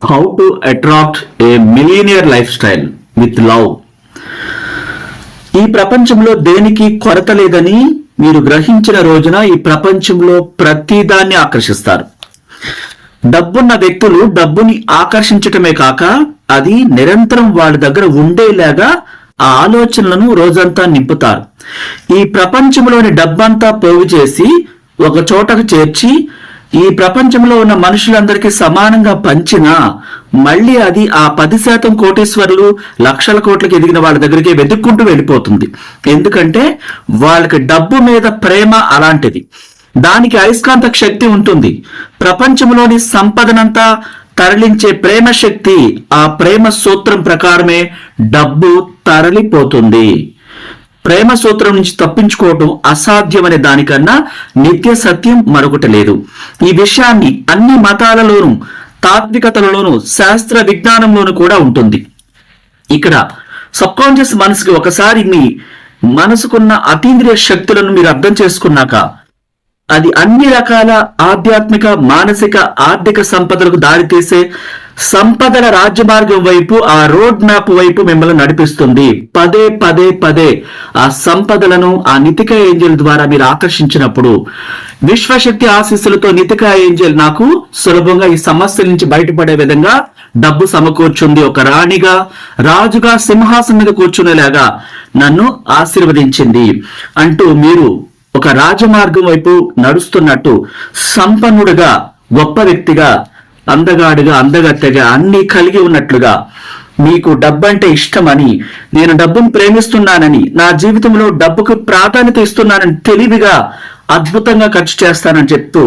How to attract A millionaire life style with love. ఈ ప్రపంచంలో దేనికి కొరత లేదని మీరు గ్రహించిన రోజున ఈ ప్రపంచంలో ప్రతిదాన్ని ఆకర్షిస్తారు. డబ్బున్న వ్యక్తులు డబ్బుని ఆకర్షించటమే కాక అది నిరంతరం వాళ్ళ దగ్గర ఉండేలాగా ఆ ఆలోచనలను రోజంతా నింపుతారు. ఈ ప్రపంచంలోని డబ్బంతా పోగు చేసి ఒక చోటకు చేర్చి ఈ ప్రపంచంలో ఉన్న మనుషులందరికీ సమానంగా పంచినా మళ్ళీ అది ఆ 10% కోటీశ్వరులు లక్షల కోట్లకి ఎదిగిన వాళ్ళ దగ్గరికి వెతుక్కుంటూ వెళ్ళిపోతుంది. ఎందుకంటే వాళ్ళకి డబ్బు మీద ప్రేమ అలాంటిది. దానికి అయస్కాంత శక్తి ఉంటుంది. ప్రపంచంలోని సంపదనంతా తరలించే ప్రేమ శక్తి, ఆ ప్రేమ సూత్రం ప్రకారమే డబ్బు తరలిపోతుంది. ప్రేమ సూత్రం నుంచి తప్పించుకోవటం అసాధ్యమనే దానికన్నా నిత్య సత్యం మరొకటి లేదు. ఈ విషయాన్ని అన్ని మతాలలోనూ, తాత్వికతలలోనూ, శాస్త్ర విజ్ఞానంలోనూ కూడా ఉంటుంది. ఇక్కడ సబ్కాన్షియస్ మనసుకి ఒకసారి మీ మనసుకున్న అతీంద్రియ శక్తులను మీరు అర్థం చేసుకున్నాక అది అన్ని రకాల ఆధ్యాత్మిక, మానసిక, ఆర్థిక సంపదలకు దారితీసే సంపదల రాజ్యమార్గం వైపు, ఆ రోడ్ మ్యాప్ వైపు మిమ్మల్ని నడిపిస్తుంది. పదే పదే పదే ఆ సంపదలను ఆ నితిక ఏంజల్ ద్వారా మీరు ఆకర్షించినప్పుడు విశ్వశక్తి ఆశీస్సులతో నితిక ఏంజల్ నాకు సులభంగా ఈ సమస్యల నుంచి బయటపడే విధంగా డబ్బు సమకూర్చుంది. ఒక రాణిగా, రాజుగా సింహాసనం మీద కూర్చునేలాగా నన్ను ఆశీర్వదించింది అంటూ మీరు ఒక రాజమార్గం వైపు నడుస్తున్నట్టు సంపన్నుడుగా, గొప్ప వ్యక్తిగా, అందగాడుగా, అందగత్తెగా అన్ని కలిగి ఉన్నట్లుగా మీకు డబ్బంటే ఇష్టమని, నేను డబ్బును ప్రేమిస్తున్నానని, నా జీవితంలో డబ్బుకు ప్రాధాన్యత ఇస్తున్నానని తెలివిగా అద్భుతంగా ఖర్చు చేస్తానని చెప్తూ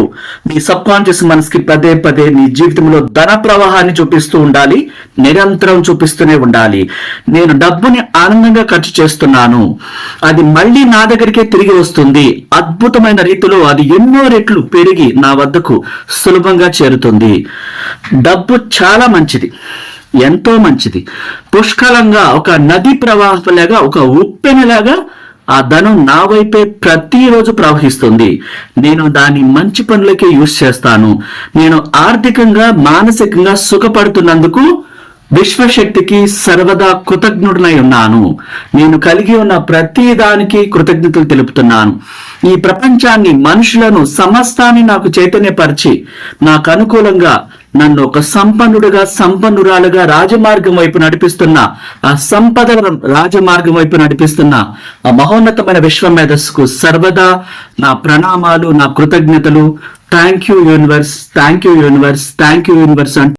మీ సబ్ కాన్షియస్ మనసుకి పదే పదే మీ జీవితంలో ధన ప్రవాహాన్ని చూపిస్తూ ఉండాలి. నిరంతరం చూపిస్తూనే ఉండాలి. నేను డబ్బుని ఆనందంగా ఖర్చు చేస్తున్నాను, అది మళ్ళీ నా దగ్గరికే తిరిగి వస్తుంది. అద్భుతమైన రీతిలో అది ఎన్నో రెట్లు పెరిగి నా వద్దకు సులభంగా చేరుతుంది. డబ్బు చాలా మంచిది, ఎంతో మంచిది. పుష్కలంగా ఒక నది ప్రవాహంలాగా, ఒక ఉప్పెనలాగా ఆ ధనం నా వైపే ప్రతిరోజు ప్రవహిస్తుంది. నేను దాన్ని మంచి పనులకే యూజ్ చేస్తాను. నేను ఆర్థికంగా, మానసికంగా సుఖపడుతున్నందుకు విశ్వశక్తికి సర్వదా కృతజ్ఞుడనై ఉన్నాను. నేను కలిగి ఉన్న ప్రతి దానికి కృతజ్ఞతలు తెలుపుతున్నాను. ఈ ప్రపంచాన్ని, మనుషులను, సమస్తాన్ని నాకు చైతన్యపరిచి నాకు అనుకూలంగా నన్ను ఒక సంపన్నుడుగా, సంపన్నురాలుగా రాజమార్గం వైపు నడిపిస్తున్న, ఆ సంపద రాజమార్గం వైపు నడిపిస్తున్న ఆ మహోన్నతమైన విశ్వ మేధస్సుకు సర్వదా నా ప్రణామాలు, నా కృతజ్ఞతలు. Thank you universe, thank you universe, thank you universe.